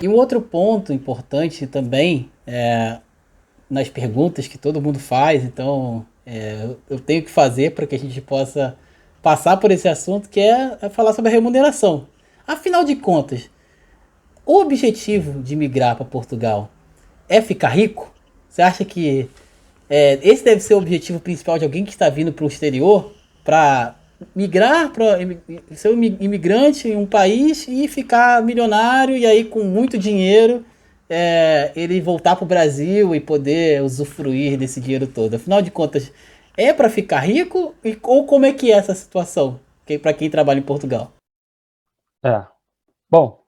E um outro ponto importante também, nas perguntas que todo mundo faz, então eu tenho que fazer para que a gente possa passar por esse assunto, que é falar sobre a remuneração. Afinal de contas, o objetivo de migrar para Portugal é ficar rico? Você acha que esse deve ser o objetivo principal de alguém que está vindo para o exterior, para migrar, para ser um imigrante em um país e ficar milionário, e aí com muito dinheiro ele voltar para o Brasil e poder usufruir desse dinheiro todo? Afinal de contas, é para ficar rico? Ou como é que é essa situação para quem trabalha em Portugal? É. Bom,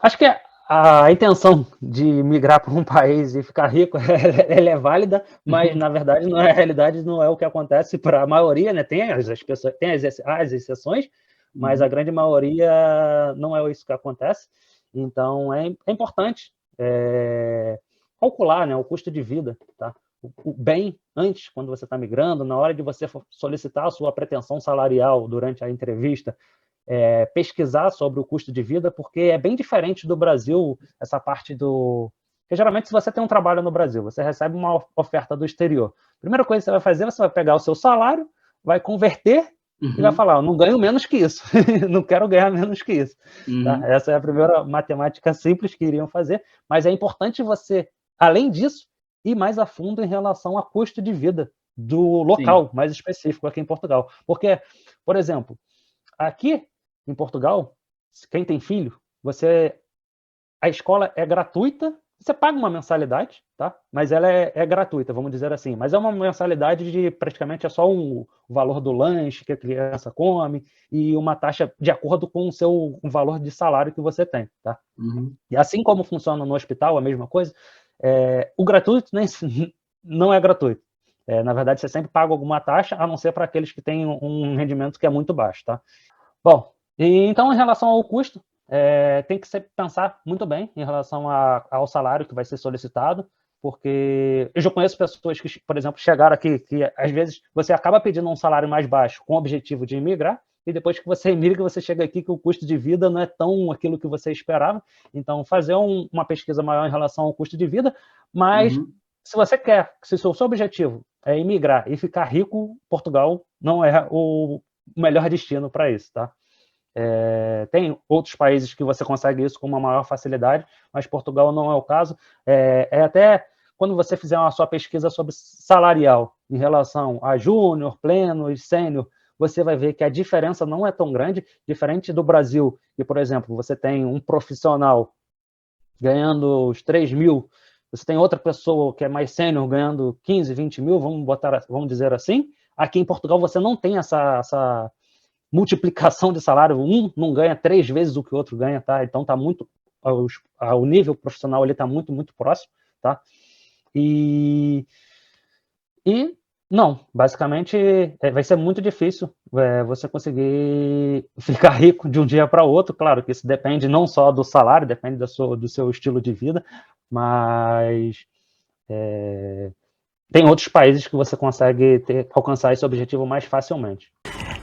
acho que a intenção de migrar para um país e ficar rico ela é válida, mas na verdade não é a realidade, não é o que acontece para a maioria, né? Tem as pessoas, tem as exceções, mas a grande maioria não é isso que acontece. Então é importante calcular, né, o custo de vida, tá? O bem antes, quando você está migrando, na hora de você solicitar a sua pretensão salarial durante a entrevista, pesquisar sobre o custo de vida, porque é bem diferente do Brasil, essa parte do... Porque geralmente, se você tem um trabalho no Brasil, você recebe uma oferta do exterior. A primeira coisa que você vai fazer, você vai pegar o seu salário, vai converter e vai falar, eu não ganho menos que isso, não quero ganhar menos que isso. Tá? Essa é a primeira matemática simples que iriam fazer, mas é importante você, além disso, ir mais a fundo em relação a custo de vida do local Sim. mais específico aqui em Portugal. Porque, por exemplo, aqui em Portugal, quem tem filho, a escola é gratuita, você paga uma mensalidade, tá? Mas ela é gratuita, vamos dizer assim. Mas é uma mensalidade de praticamente é só o valor do lanche que a criança come e uma taxa de acordo com o valor de salário que você tem, tá? E assim como funciona no hospital, a mesma coisa, o gratuito nem, não é gratuito. Na verdade, você sempre paga alguma taxa, a não ser para aqueles que têm um rendimento que é muito baixo, tá? Bom, então, em relação ao custo, tem que pensar muito bem em relação ao salário que vai ser solicitado, porque eu já conheço pessoas que, por exemplo, chegaram aqui, que às vezes você acaba pedindo um salário mais baixo com o objetivo de imigrar, e depois que você imigra, você chega aqui que o custo de vida não é tão aquilo que você esperava. Então, fazer uma pesquisa maior em relação ao custo de vida, mas se você quer, se o seu objetivo é imigrar e ficar rico, Portugal não é o melhor destino para isso, tá? Tem outros países que você consegue isso com uma maior facilidade, mas Portugal não é o caso. Até quando você fizer a sua pesquisa sobre salarial em relação a júnior, pleno e sênior, você vai ver que a diferença não é tão grande, diferente do Brasil, que, por exemplo, você tem um profissional ganhando os 3 mil, você tem outra pessoa que é mais sênior ganhando 15, 20 mil, vamos dizer assim. Aqui em Portugal você não tem essa multiplicação de salário, um não ganha 3 vezes o que o outro ganha, tá? Então tá muito, o nível profissional ali tá muito, muito próximo, tá? E não, basicamente vai ser muito difícil você conseguir ficar rico de um dia para outro. Claro que isso depende não só do salário, depende do seu estilo de vida, mas tem outros países que você consegue alcançar esse objetivo mais facilmente.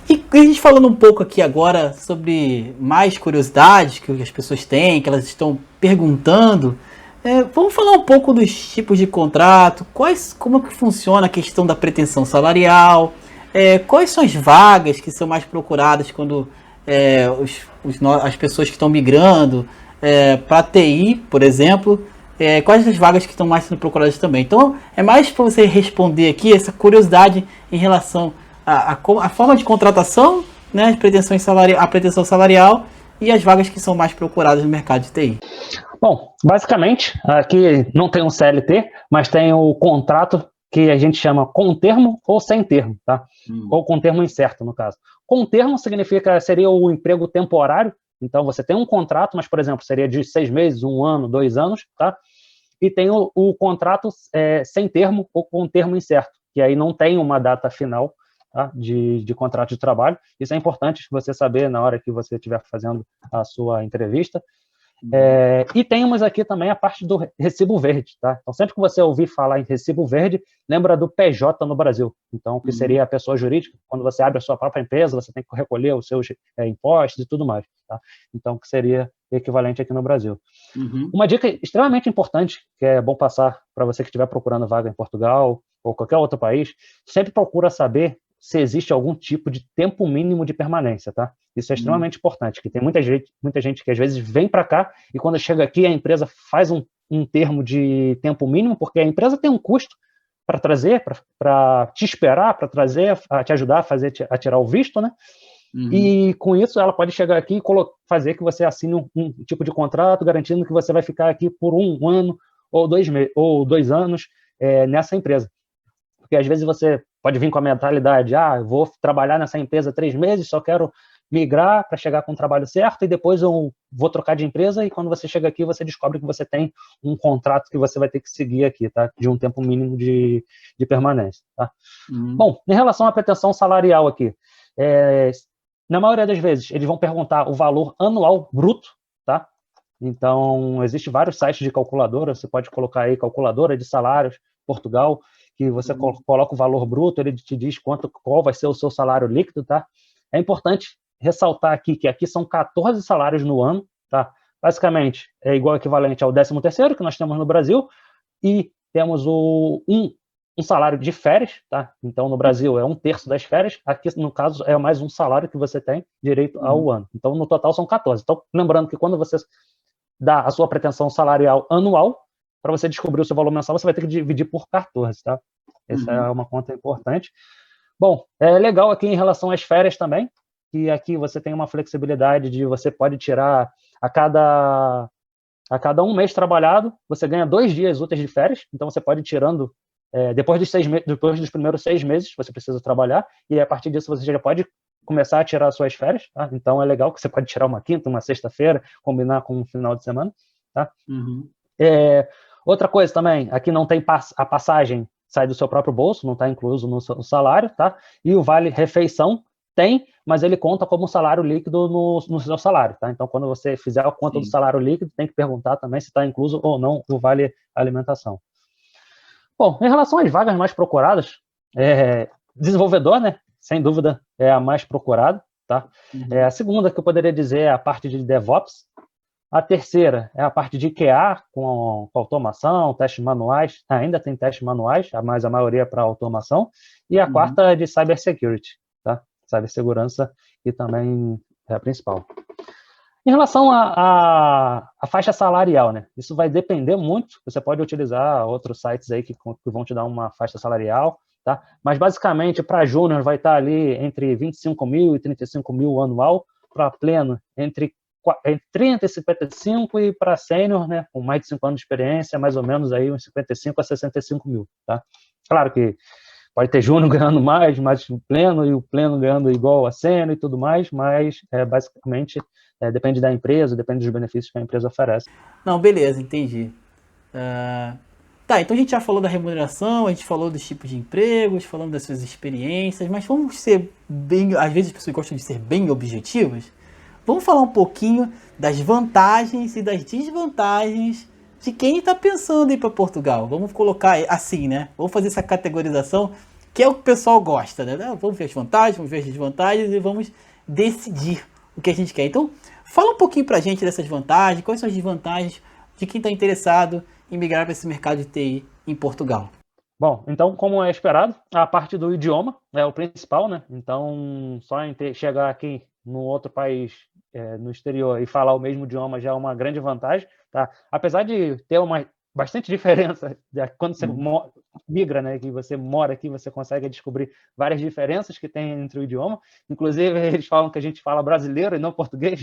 E a gente falando um pouco aqui agora sobre mais curiosidades que as pessoas têm, que elas estão perguntando, vamos falar um pouco dos tipos de contrato, como que funciona a questão da pretensão salarial, quais são as vagas que são mais procuradas quando as pessoas que estão migrando para TI, por exemplo, quais as vagas que estão mais sendo procuradas também. Então, é mais para você responder aqui essa curiosidade em relação a forma de contratação, né, a pretensão salarial e as vagas que são mais procuradas no mercado de TI. Bom, basicamente, aqui não tem um CLT, mas tem o contrato que a gente chama com termo ou sem termo, tá? Ou com termo incerto, no caso. Com termo seria o emprego temporário, então você tem um contrato, mas, por exemplo, seria de 6 meses, 1 ano, 2 anos, tá? E tem o contrato sem termo ou com termo incerto, que aí não tem uma data final, tá? de contrato de trabalho. Isso é importante você saber na hora que você estiver fazendo a sua entrevista. E temos aqui também a parte do recibo verde, tá? Então, sempre que você ouvir falar em recibo verde, lembra do PJ no Brasil. Então, que seria a pessoa jurídica. Quando você abre a sua própria empresa, você tem que recolher os seus impostos e tudo mais, tá? Então, que seria equivalente aqui no Brasil. Uma dica extremamente importante, que é bom passar para você que estiver procurando vaga em Portugal ou qualquer outro país, sempre procura saber se existe algum tipo de tempo mínimo de permanência, tá? Isso é extremamente importante, que tem muita gente que às vezes vem para cá e quando chega aqui a empresa faz um termo de tempo mínimo, porque a empresa tem um custo para trazer, para te esperar, para trazer, a te ajudar a tirar o visto, né? E com isso ela pode chegar aqui e fazer que você assine um tipo de contrato garantindo que você vai ficar aqui por um ano ou 2 anos nessa empresa. Porque às vezes você pode vir com a mentalidade, eu vou trabalhar nessa empresa 3 meses, só quero migrar para chegar com o trabalho certo e depois eu vou trocar de empresa e quando você chega aqui você descobre que você tem um contrato que você vai ter que seguir aqui, tá? De um tempo mínimo de permanência, tá? Bom, em relação à pretensão salarial aqui, na maioria das vezes eles vão perguntar o valor anual bruto, tá? Então, existem vários sites de calculadora, você pode colocar aí calculadora de salários, Portugal, que você coloca o valor bruto, ele te diz qual vai ser o seu salário líquido, tá? É importante ressaltar aqui que aqui são 14 salários no ano, tá? Basicamente, é igual equivalente ao 13º que nós temos no Brasil, e temos um salário de férias, tá? Então, no Brasil é 1/3 das férias, aqui, no caso, é mais um salário que você tem direito ao ano. Então, no total, são 14. Então, lembrando que quando você dá a sua pretensão salarial anual, para você descobrir o seu valor mensal, você vai ter que dividir por 14, tá? Essa é uma conta importante. Bom, é legal aqui em relação às férias também, que aqui você tem uma flexibilidade de você pode tirar a cada 1 mês trabalhado, você ganha 2 dias úteis de férias, então você pode ir tirando depois dos primeiros 6 meses, você precisa trabalhar, e a partir disso você já pode começar a tirar as suas férias, tá? Então é legal que você pode tirar uma quinta, uma sexta-feira, combinar com um final de semana, tá? Outra coisa também, aqui não tem a passagem, sai do seu próprio bolso, não está incluso no seu salário, tá? E o vale refeição tem, mas ele conta como salário líquido no seu salário, tá? Então, quando você fizer a conta do salário líquido, tem que perguntar também se está incluso ou não o vale alimentação. Bom, em relação às vagas mais procuradas, desenvolvedor, né? Sem dúvida, é a mais procurada, tá? A segunda que eu poderia dizer é a parte de DevOps. A terceira é a parte de QA, com automação, testes manuais. Ainda tem testes manuais, mas a maioria é para automação. E a quarta é de Cybersecurity, tá? Cibersegurança, que também é a principal. Em relação à faixa salarial, né? Isso vai depender muito. Você pode utilizar outros sites aí que vão te dar uma faixa salarial, tá? Mas basicamente para júnior vai estar ali entre 25 mil e 35 mil anual, para pleno entre 30 e 55 e para sênior, né, com mais de 5 anos de experiência, mais ou menos aí uns 55 a 65 mil, tá? Claro que pode ter júnior ganhando mais o pleno, e o pleno ganhando igual a sênior e tudo mais, mas basicamente depende da empresa, depende dos benefícios que a empresa oferece. Não, beleza, entendi. Tá, então a gente já falou da remuneração, a gente falou dos tipos de empregos, falamos das suas experiências, mas vamos ser bem... Às vezes as pessoas gostam de ser bem objetivas. Vamos falar um pouquinho das vantagens e das desvantagens de quem está pensando em ir para Portugal. Vamos colocar assim, né? Vamos fazer essa categorização, que é o que o pessoal gosta, né? Vamos ver as vantagens, vamos ver as desvantagens e vamos decidir o que a gente quer. Então, fala um pouquinho pra gente dessas vantagens, quais são as desvantagens de quem está interessado em migrar para esse mercado de TI em Portugal. Bom, então, como é esperado, a parte do idioma é o principal, né? Então, só em chegar aqui no outro país, no exterior, e falar o mesmo idioma já é uma grande vantagem, tá? Apesar de ter bastante diferença quando você migra, né? Que você mora aqui, você consegue descobrir várias diferenças que tem entre o idioma. Inclusive, eles falam que a gente fala brasileiro e não português.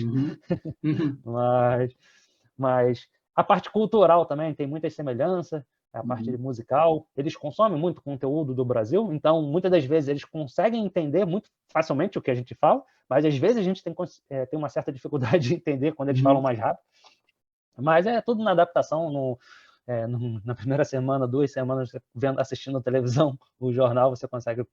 Mas a parte cultural também tem muita semelhança. A parte musical, eles consomem muito conteúdo do Brasil, então muitas das vezes eles conseguem entender muito facilmente o que a gente fala, mas às vezes a gente tem uma certa dificuldade de entender quando eles falam mais rápido. Mas é tudo na adaptação, na primeira semana, 2 semanas, assistindo a televisão, o jornal, você consegue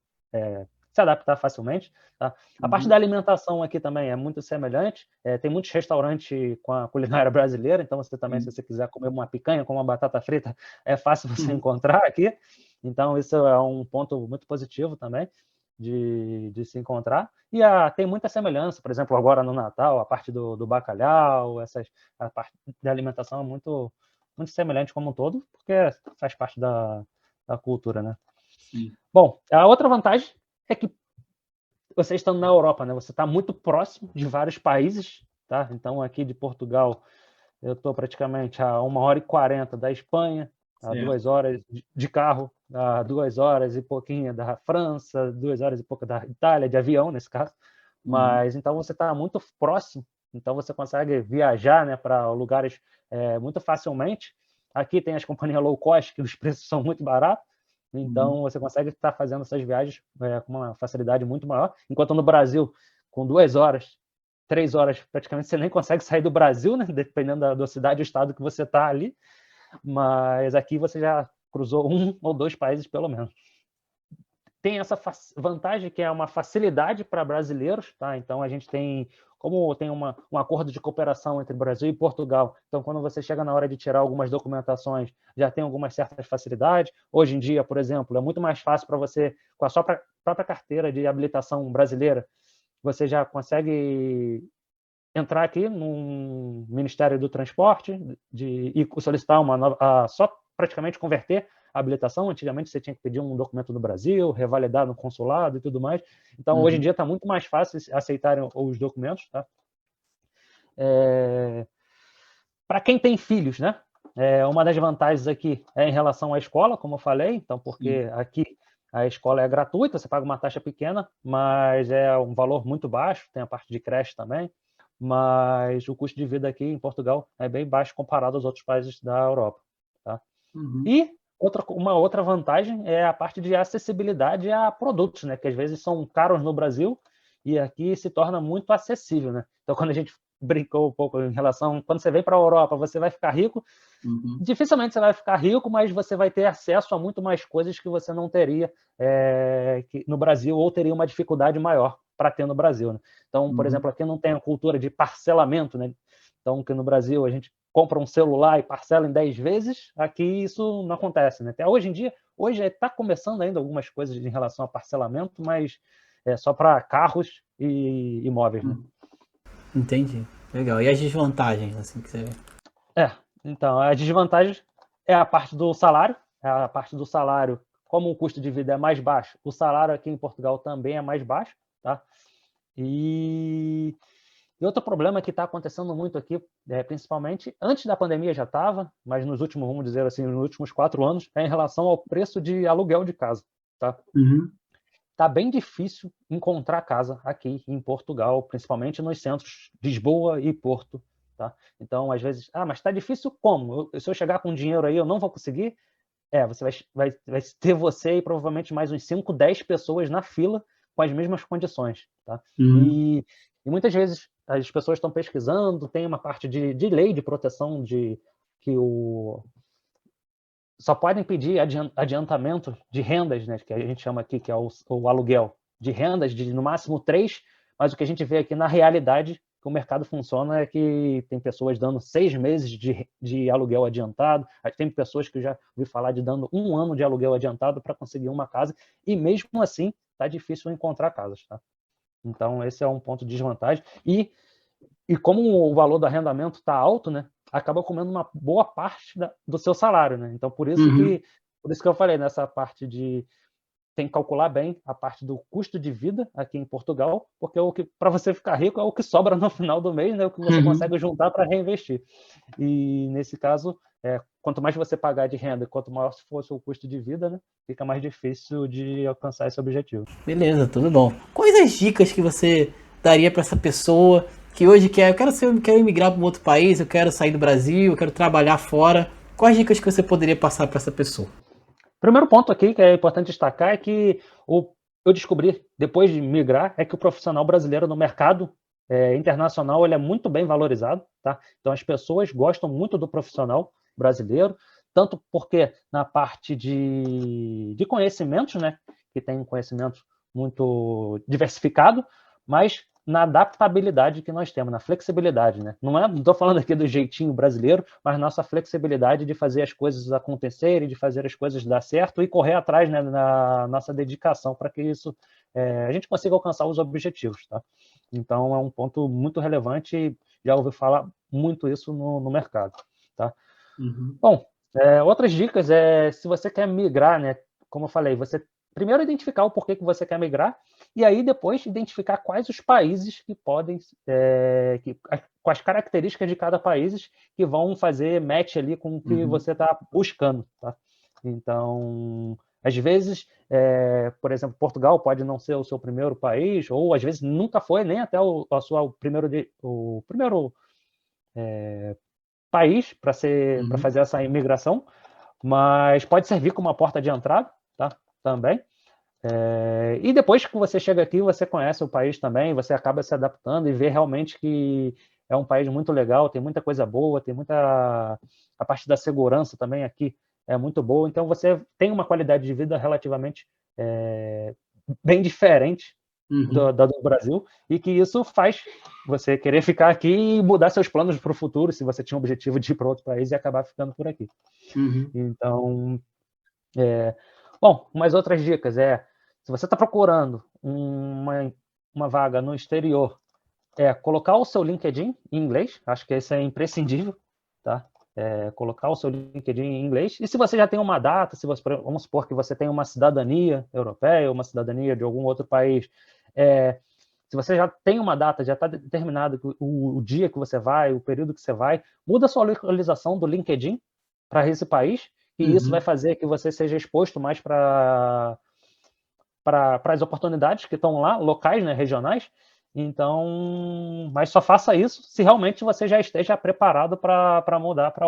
se adaptar facilmente. Tá? A parte da alimentação aqui também é muito semelhante. Tem muitos restaurantes com a culinária brasileira, então você também, se você quiser comer uma picanha com uma batata frita, é fácil você encontrar aqui. Então, isso é um ponto muito positivo também de se encontrar. E tem muita semelhança, por exemplo, agora no Natal, a parte do bacalhau, a parte da alimentação é muito, muito semelhante como um todo, porque faz parte da cultura, né? Sim. Bom, a outra vantagem é que você estando na Europa, né? Você está muito próximo de vários países, tá? Então, aqui de Portugal, eu estou praticamente a 1h40 da Espanha, a 2 horas de carro, a 2 horas e pouquinho da França, 2 horas e pouco da Itália, de avião, nesse caso. Mas, então, você está muito próximo, então você consegue viajar, né, para lugares muito facilmente. Aqui tem as companhias low cost, que os preços são muito baratos, então você consegue estar fazendo essas viagens com uma facilidade muito maior, enquanto no Brasil, com 2 horas, 3 horas, praticamente você nem consegue sair do Brasil, né? Dependendo da cidade ou estado que você está ali, mas aqui você já cruzou 1 ou 2 países pelo menos. Tem essa vantagem que é uma facilidade para brasileiros, tá? Então a gente tem, como tem um acordo de cooperação entre Brasil e Portugal, então quando você chega na hora de tirar algumas documentações, já tem algumas certas facilidades. Hoje em dia, por exemplo, é muito mais fácil para você, com a sua própria carteira de habilitação brasileira, você já consegue entrar aqui no Ministério do Transporte e solicitar uma nova, só praticamente converter a habilitação. Antigamente você tinha que pedir um documento do Brasil, revalidar no consulado e tudo mais. Então, hoje em dia está muito mais fácil aceitarem os documentos. Tá? Para quem tem filhos, né? Uma das vantagens aqui é em relação à escola, como eu falei, então, porque aqui a escola é gratuita, você paga uma taxa pequena, mas é um valor muito baixo, tem a parte de creche também, mas o custo de vida aqui em Portugal é bem baixo comparado aos outros países da Europa. Tá? E uma outra vantagem é a parte de acessibilidade a produtos, né? Que às vezes são caros no Brasil e aqui se torna muito acessível, né? Então, quando a gente brincou um pouco em relação, quando você vem para a Europa, você vai ficar rico. Dificilmente você vai ficar rico, mas você vai ter acesso a muito mais coisas que você não teria no Brasil, ou teria uma dificuldade maior para ter no Brasil. Né? Então, por exemplo, aqui não tem a cultura de parcelamento, né? Então, que no Brasil a gente compra um celular e parcela em 10 vezes, aqui isso não acontece. Né? Até hoje em dia, hoje está começando ainda algumas coisas em relação a parcelamento, mas é só para carros e imóveis. Né? Entendi. Legal. E as desvantagens, assim, que você vê? Então, a desvantagem é a parte do salário. A parte do salário, como o custo de vida é mais baixo, o salário aqui em Portugal também é mais baixo. Tá? E outro problema que está acontecendo muito aqui, principalmente antes da pandemia já estava, mas nos últimos, vamos dizer assim, nos últimos 4 anos, é em relação ao preço de aluguel de casa. Tá? Tá bem difícil encontrar casa aqui em Portugal, principalmente nos centros Lisboa e Porto. Tá? Então, às vezes, mas está difícil como? Se eu chegar com dinheiro aí, eu não vou conseguir? Você vai ter você e provavelmente mais uns 5, 10 pessoas na fila com as mesmas condições. Tá? E muitas vezes as pessoas estão pesquisando, tem uma parte de lei de proteção que só podem pedir adiantamento de rendas, né, que a gente chama aqui, que é o aluguel, de rendas de no máximo 3, mas o que a gente vê aqui na realidade, que o mercado funciona, é que tem pessoas dando 6 meses de aluguel adiantado, tem pessoas que eu já ouvi falar de dando 1 ano de aluguel adiantado para conseguir uma casa, e mesmo assim está difícil encontrar casas. Tá? Então, esse é um ponto de desvantagem. E como o valor do arrendamento está alto, né, acaba comendo uma boa parte do seu salário. Né? Então, por isso que eu falei nessa parte tem que calcular bem a parte do custo de vida aqui em Portugal, porque para você ficar rico é o que sobra no final do mês, né, o que você consegue juntar para reinvestir. E, nesse caso, quanto mais você pagar de renda, quanto maior for o seu custo de vida, né, fica mais difícil de alcançar esse objetivo. Beleza, tudo bom. Quais as dicas que você daria para essa pessoa que hoje quero emigrar para um outro país, eu quero sair do Brasil, eu quero trabalhar fora? Quais dicas que você poderia passar para essa pessoa? Primeiro ponto aqui que é importante destacar é que eu descobri, depois de migrar, é que o profissional brasileiro no mercado internacional ele é muito bem valorizado. Tá? Então, as pessoas gostam muito do profissional brasileiro, tanto porque na parte de conhecimentos, né, que tem conhecimentos muito diversificado, mas na adaptabilidade que nós temos, na flexibilidade, né? Não estou falando aqui do jeitinho brasileiro, mas nossa flexibilidade de fazer as coisas acontecerem, de fazer as coisas dar certo e correr atrás, né, na nossa dedicação para que isso a gente consiga alcançar os objetivos, tá? Então é um ponto muito relevante e já ouvi falar muito isso no mercado, tá? Bom, outras dicas se você quer migrar, né? Como eu falei, você primeiro identificar o porquê que você quer migrar e aí depois identificar quais os países que podem, com as características de cada país que vão fazer match ali com o que você está buscando, tá? Então, às vezes, por exemplo, Portugal pode não ser o seu primeiro país, ou às vezes nunca foi nem até o primeiro país para fazer essa imigração, mas pode servir como uma porta de entrada, tá? Também. E depois que você chega aqui, você conhece o país também, você acaba se adaptando e vê realmente que é um país muito legal, tem muita coisa boa, tem muita... A parte da segurança também aqui é muito boa, então você tem uma qualidade de vida relativamente bem diferente do Brasil, e que isso faz você querer ficar aqui e mudar seus planos para o futuro, se você tinha o objetivo de ir para outro país e acabar ficando por aqui. Então, bom, umas outras dicas se você está procurando uma vaga no exterior, colocar o seu LinkedIn em inglês, acho que isso é imprescindível, tá? Colocar o seu LinkedIn em inglês, e se você já tem uma data, vamos supor que você tem uma cidadania europeia, uma cidadania de algum outro país, se você já tem uma data, já está determinado o dia que você vai, o período que você vai, muda a sua localização do LinkedIn para esse país, e isso vai fazer que você seja exposto mais para as oportunidades que estão lá, locais, né, regionais. Então, mas só faça isso se realmente você já esteja preparado para mudar para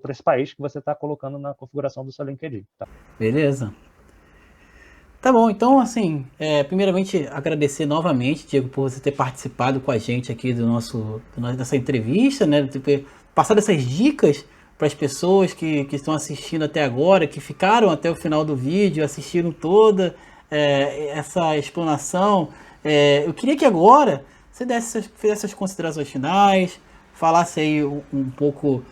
esse país que você está colocando na configuração do seu LinkedIn. Tá? Beleza. Tá bom, então assim, primeiramente agradecer novamente, Diego, por você ter participado com a gente aqui dessa entrevista, né, ter passado essas dicas para as pessoas que estão assistindo até agora, que ficaram até o final do vídeo, assistiram toda essa explanação. Eu queria que agora você fizesse as considerações finais, falasse aí um pouco,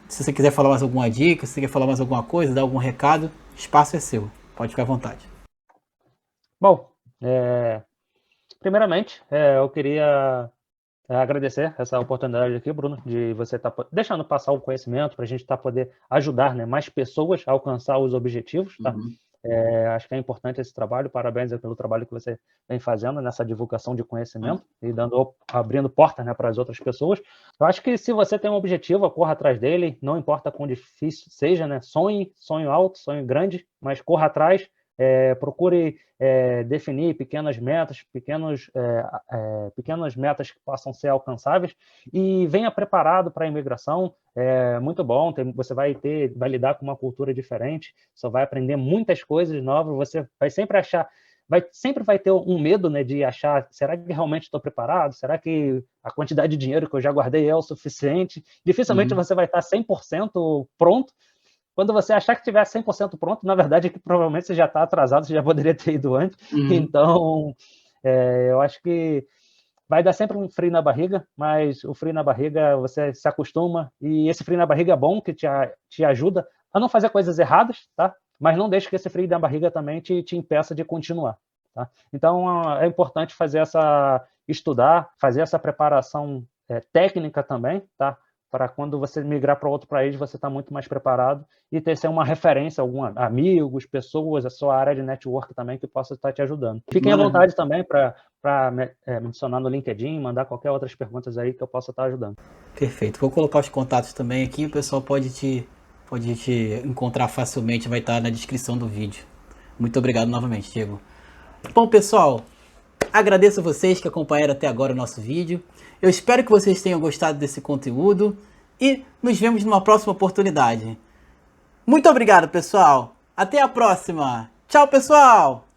se você quiser falar mais alguma dica, se você quer falar mais alguma coisa, dar algum recado, o espaço é seu. Pode ficar à vontade. Bom, primeiramente, eu queria agradecer essa oportunidade aqui, Bruno, de você estar deixando passar o conhecimento para a gente poder ajudar, né, mais pessoas a alcançar os objetivos, tá? Acho que é importante esse trabalho, parabéns pelo trabalho que você vem fazendo nessa divulgação de conhecimento e abrindo portas, né, para as outras pessoas. Eu acho que se você tem um objetivo, corra atrás dele, não importa quão difícil seja, né, sonho alto, sonho grande, mas corra atrás, procure definir pequenas metas, pequenas metas que possam ser alcançáveis e venha preparado para a imigração. Muito bom, você vai lidar com uma cultura diferente, só vai aprender muitas coisas novas, você vai sempre sempre vai ter um medo, né, de achar, será que realmente estou preparado? Será que a quantidade de dinheiro que eu já guardei é o suficiente? Dificilmente você vai estar 100% pronto. Quando você achar que estiver 100% pronto, na verdade é que provavelmente você já está atrasado, você já poderia ter ido antes. Então, eu acho que vai dar sempre um frio na barriga, mas o frio na barriga você se acostuma, e esse frio na barriga é bom, que te ajuda a não fazer coisas erradas, tá? Mas não deixe que esse frio na barriga também te impeça de continuar. Tá? Então, é importante estudar, fazer essa preparação técnica também, tá? Para quando você migrar para outro país, você está muito mais preparado e ter uma referência, amigos, pessoas, a sua área de network também que possa estar te ajudando. Fiquem à vontade também para mencionar no LinkedIn, mandar qualquer outras perguntas aí que eu possa estar ajudando. Perfeito. Vou colocar os contatos também aqui, o pessoal pode te encontrar facilmente, vai estar na descrição do vídeo. Muito obrigado novamente, Diego. Bom, pessoal, agradeço a vocês que acompanharam até agora o nosso vídeo. Eu espero que vocês tenham gostado desse conteúdo e nos vemos numa próxima oportunidade. Muito obrigado, pessoal. Até a próxima. Tchau, pessoal.